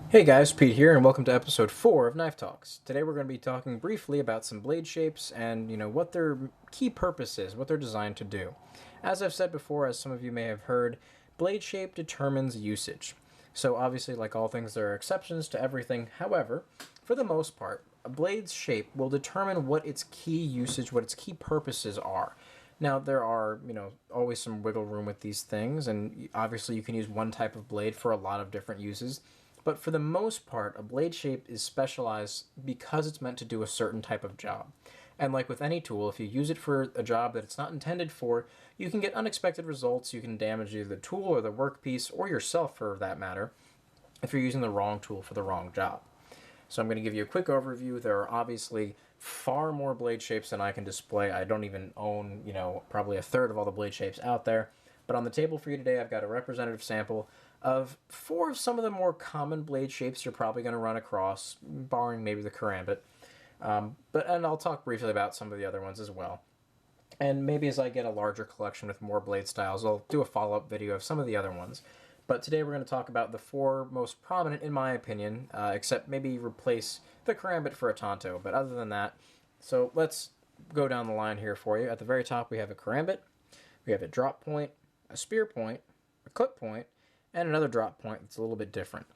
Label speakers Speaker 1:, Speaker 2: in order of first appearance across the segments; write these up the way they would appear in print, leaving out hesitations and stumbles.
Speaker 1: Hey guys, Pete here, and welcome to episode 4 of Knife Talks. Today we're going to be talking briefly about some blade shapes and, what their key purpose is, what they're designed to do. As I've said before, as some of you may have heard, blade shape determines usage. So obviously, like all things, there are exceptions to everything. However, for the most part, a blade's shape will determine what its key usage, what its key purposes are. Now, there are, always some wiggle room with these things, and obviously you can use one type of blade for a lot of different uses. But for the most part, a blade shape is specialized because it's meant to do a certain type of job. And like with any tool, if you use it for a job that it's not intended for, you can get unexpected results. You can damage either the tool or the workpiece, or yourself for that matter, if you're using the wrong tool for the wrong job. So I'm going to give you a quick overview. There are obviously far more blade shapes than I can display. I don't even own, probably a third of all the blade shapes out there. But on the table for you today, I've got a representative sample of 4 of some of the more common blade shapes you're probably going to run across, barring maybe the karambit. And I'll talk briefly about some of the other ones as well. And maybe as I get a larger collection with more blade styles, I'll do a follow-up video of some of the other ones. But today we're going to talk about the 4 most prominent, in my opinion, except maybe replace the karambit for a tanto. But other than that, so let's go down the line here for you. At the very top, we have a karambit, we have a drop point, a spear point, a clip point, and another drop point that's a little bit different.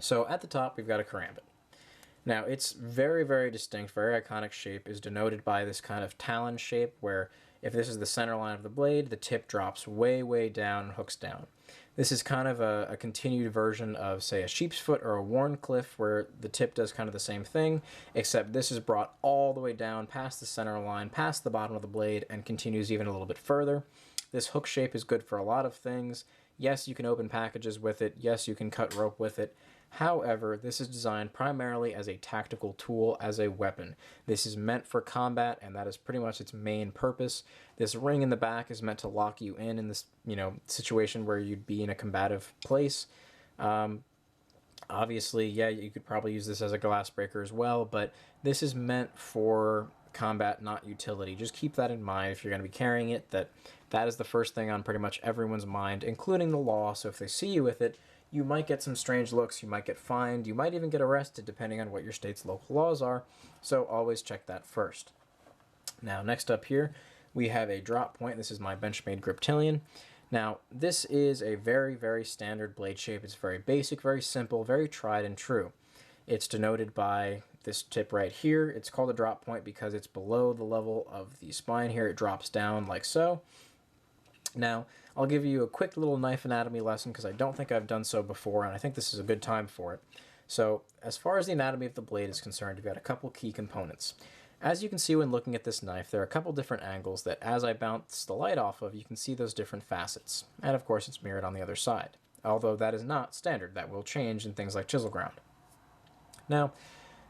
Speaker 1: So at the top, we've got a karambit. Now, its very, very distinct, very iconic shape is denoted by this kind of talon shape where if this is the center line of the blade, the tip drops way, way down and hooks down. This is kind of a continued version of, say, a sheep's foot or a Warncliffe, where the tip does kind of the same thing, except this is brought all the way down past the center line, past the bottom of the blade, and continues even a little bit further. This hook shape is good for a lot of things. Yes, you can open packages with it. Yes, you can cut rope with it. However, this is designed primarily as a tactical tool, as a weapon. This is meant for combat, and that is pretty much its main purpose. This ring in the back is meant to lock you in this, situation where you'd be in a combative place. Obviously, yeah, you could probably use this as a glass breaker as well, but this is meant for combat, not utility. Just keep that in mind if you're going to be carrying it, that is the first thing on pretty much everyone's mind, including the law. So if they see you with it, you might get some strange looks, you might get fined, you might even get arrested depending on what your state's local laws are, so always check that first. Now, next up here, we have a drop point. This is my Benchmade Griptilian. Now, this is a very, very standard blade shape. It's very basic, very simple, very tried and true. It's denoted by this tip right here. It's called a drop point because it's below the level of the spine here. It drops down like so. Now, I'll give you a quick little knife anatomy lesson because I don't think I've done so before, and I think this is a good time for it. So, as far as the anatomy of the blade is concerned, you've got a couple key components. As you can see when looking at this knife, there are a couple different angles that as I bounce the light off of, you can see those different facets. And of course, it's mirrored on the other side. Although that is not standard. That will change in things like chisel ground. Now,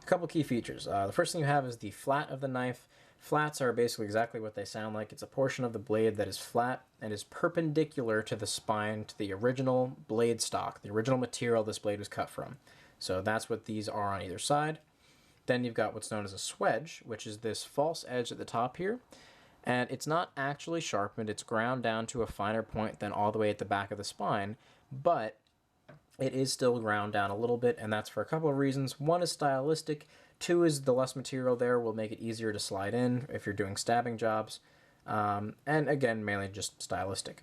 Speaker 1: a couple key features. The first thing you have is the flat of the knife. Flats are basically exactly what they sound like. It's a portion of the blade that is flat and is perpendicular to the spine, to the original blade stock, the original material this blade was cut from. So that's what these are on either side. Then you've got what's known as a swedge, which is this false edge at the top here. And it's not actually sharpened. It's ground down to a finer point than all the way at the back of the spine, but it is still ground down a little bit, and that's for a couple of reasons. One is stylistic. 2 is the less material there will make it easier to slide in if you're doing stabbing jobs. And again, mainly just stylistic.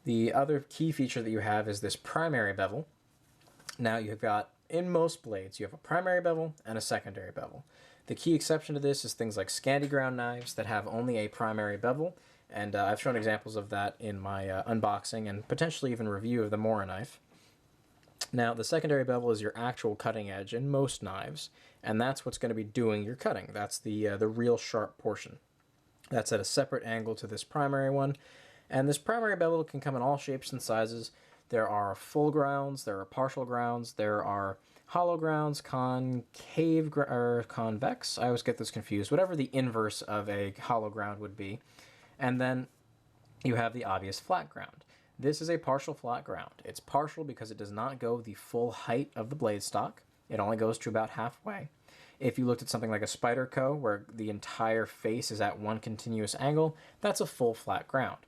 Speaker 1: The other key feature that you have is this primary bevel. Now you've got, in most blades, you have a primary bevel and a secondary bevel. The key exception to this is things like Scandi ground knives that have only a primary bevel, and I've shown examples of that in my unboxing and potentially even review of the Mora knife. Now, the secondary bevel is your actual cutting edge in most knives, and that's what's going to be doing your cutting. That's the real sharp portion. That's at a separate angle to this primary one, and this primary bevel can come in all shapes and sizes. There are full grounds, there are partial grounds, there are hollow grounds, concave or convex. I always get this confused. Whatever the inverse of a hollow ground would be, and then you have the obvious flat ground. This is a partial flat ground. It's partial because it does not go the full height of the blade stock. It only goes to about halfway. If you looked at something like a Spyderco, where the entire face is at one continuous angle, that's a full flat ground.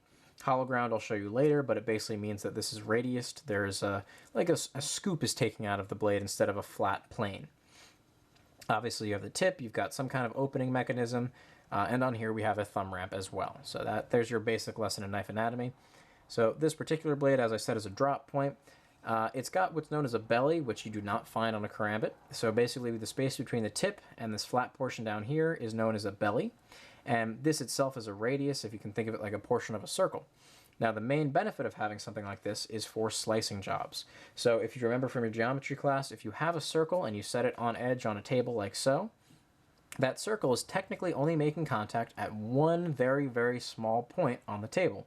Speaker 1: Hollow ground I'll show you later, but it basically means that this is radiused. There's like a scoop is taking out of the blade instead of a flat plane. Obviously you have the tip, you've got some kind of opening mechanism, and on here we have a thumb ramp as well. So there's your basic lesson in knife anatomy. So this particular blade, as I said, is a drop point. It's got what's known as a belly, which you do not find on a karambit. So basically the space between the tip and this flat portion down here is known as a belly. And this itself is a radius, if you can think of it like a portion of a circle. Now the main benefit of having something like this is for slicing jobs. So if you remember from your geometry class, if you have a circle and you set it on edge on a table like so, that circle is technically only making contact at one very, very small point on the table.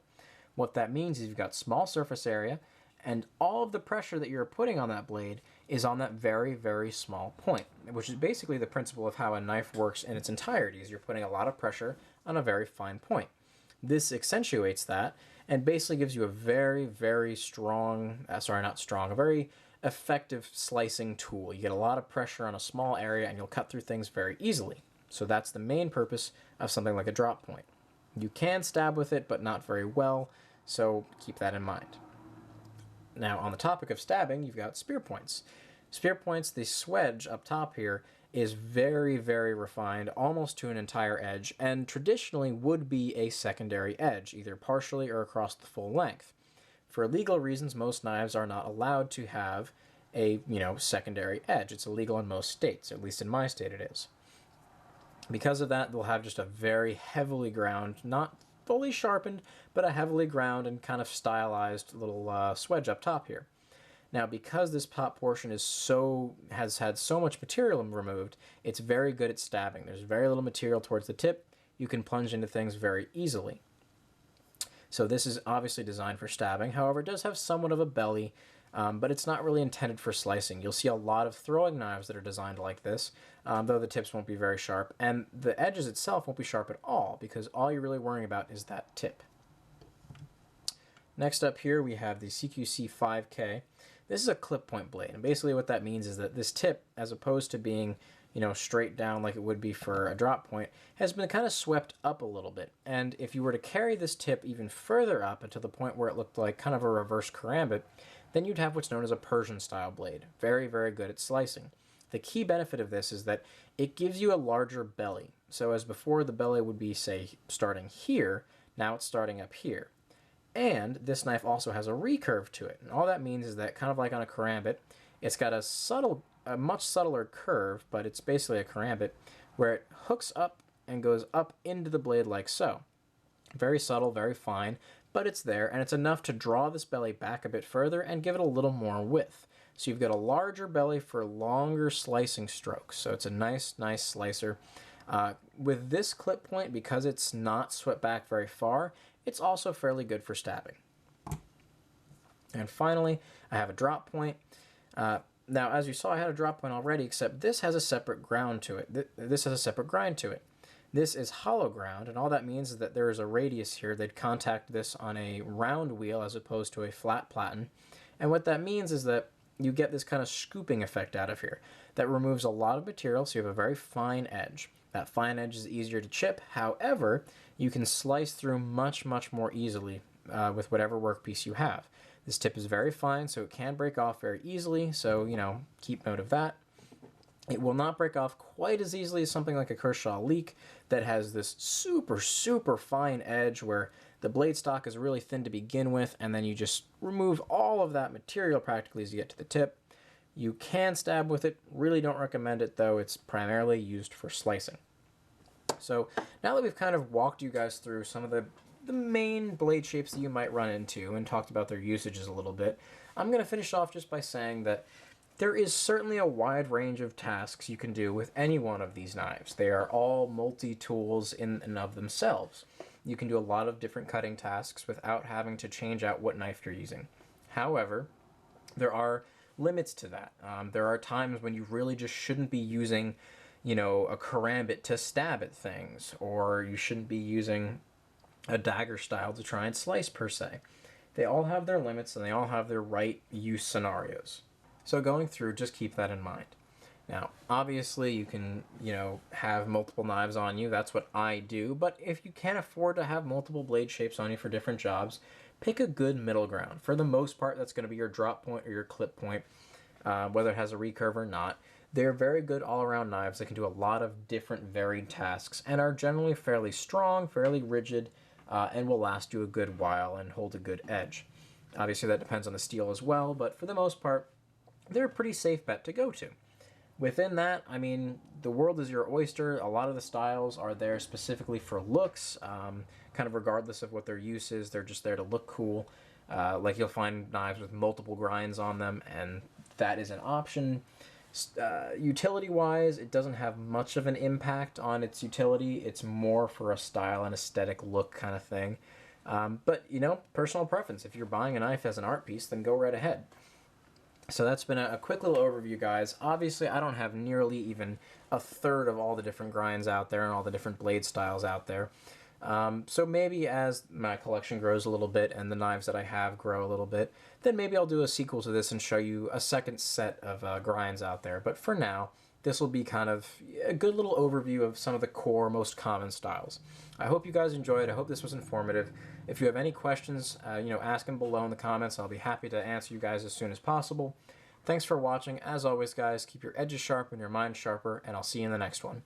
Speaker 1: What that means is you've got small surface area, and all of the pressure that you're putting on that blade is on that very, very small point, which is basically the principle of how a knife works in its entirety, is you're putting a lot of pressure on a very fine point. This accentuates that and basically gives you a very, very strong, a very effective slicing tool. You get a lot of pressure on a small area and you'll cut through things very easily. So that's the main purpose of something like a drop point. You can stab with it, but not very well, so keep that in mind. Now, on the topic of stabbing, you've got spear points. Spear points, the swedge up top here, is very, very refined, almost to an entire edge, and traditionally would be a secondary edge, either partially or across the full length. For legal reasons, most knives are not allowed to have a, secondary edge. It's illegal in most states, at least in my state it is. Because of that, they'll have just a very heavily ground, not fully sharpened, but a heavily ground and kind of stylized little swedge up top here. Now, because this top portion has had so much material removed, it's very good at stabbing. There's very little material towards the tip. You can plunge into things very easily. So this is obviously designed for stabbing. However, it does have somewhat of a belly, but it's not really intended for slicing. You'll see a lot of throwing knives that are designed like this, though the tips won't be very sharp. And the edges itself won't be sharp at all, because all you're really worrying about is that tip. Next up here, we have the CQC 5K. This is a clip point blade, and basically what that means is that this tip, as opposed to being, straight down like it would be for a drop point, has been kind of swept up a little bit. And if you were to carry this tip even further up to the point where it looked like kind of a reverse karambit, then you'd have what's known as a Persian style blade. Very, very good at slicing. The key benefit of this is that it gives you a larger belly. So as before, the belly would be, say, starting here, now it's starting up here. And this knife also has a recurve to it. And all that means is that, kind of like on a karambit, it's got a much subtler curve, but it's basically a karambit, where it hooks up and goes up into the blade like so. Very subtle, very fine, but it's there, and it's enough to draw this belly back a bit further and give it a little more width. So you've got a larger belly for longer slicing strokes. So it's a nice, nice slicer. With this clip point, because it's not swept back very far, it's also fairly good for stabbing. And finally, I have a drop point. Now, as you saw, I had a drop point already, except this has a separate ground to it. This has a separate grind to it. This is hollow ground, and all that means is that there is a radius here. They'd contact this on a round wheel as opposed to a flat platen. And what that means is that you get this kind of scooping effect out of here. That removes a lot of material, so you have a very fine edge. That fine edge is easier to chip. However, you can slice through much, much more easily with whatever workpiece you have. This tip is very fine, so it can break off very easily, so, keep note of that. It will not break off quite as easily as something like a Kershaw leak that has this super, super fine edge where the blade stock is really thin to begin with, and then you just remove all of that material practically as you get to the tip. You can stab with it. Really don't recommend it, though. It's primarily used for slicing. So now that we've kind of walked you guys through some of the main blade shapes that you might run into and talked about their usages a little bit, I'm going to finish off just by saying that there is certainly a wide range of tasks you can do with any one of these knives. They are all multi-tools in and of themselves. You can do a lot of different cutting tasks without having to change out what knife you're using. However, there are limits to that. There are times when you really just shouldn't be using, a karambit to stab at things, or you shouldn't be using a dagger style to try and slice per se. They all have their limits and they all have their right use scenarios. So going through, just keep that in mind. Now, obviously, you can, have multiple knives on you. That's what I do. But if you can't afford to have multiple blade shapes on you for different jobs, pick a good middle ground. For the most part, that's going to be your drop point or your clip point, whether it has a recurve or not. They're very good all-around knives that can do a lot of different varied tasks and are generally fairly strong, fairly rigid, and will last you a good while and hold a good edge. Obviously, that depends on the steel as well, but for the most part, they're a pretty safe bet to go to. Within that, I mean, the world is your oyster. A lot of the styles are there specifically for looks, kind of regardless of what their use is. They're just there to look cool. Like you'll find knives with multiple grinds on them, and that is an option. Utility-wise, it doesn't have much of an impact on its utility. It's more for a style and aesthetic look kind of thing. But, personal preference. If you're buying a knife as an art piece, then go right ahead. So that's been a quick little overview, guys. Obviously, I don't have nearly even a third of all the different grinds out there and all the different blade styles out there. So maybe as my collection grows a little bit and the knives that I have grow a little bit, then maybe I'll do a sequel to this and show you a second set of grinds out there. But for now, this will be kind of a good little overview of some of the core, most common styles. I hope you guys enjoyed. I hope this was informative. If you have any questions, ask them below in the comments. I'll be happy to answer you guys as soon as possible. Thanks for watching. As always, guys, keep your edges sharp and your mind sharper, and I'll see you in the next one.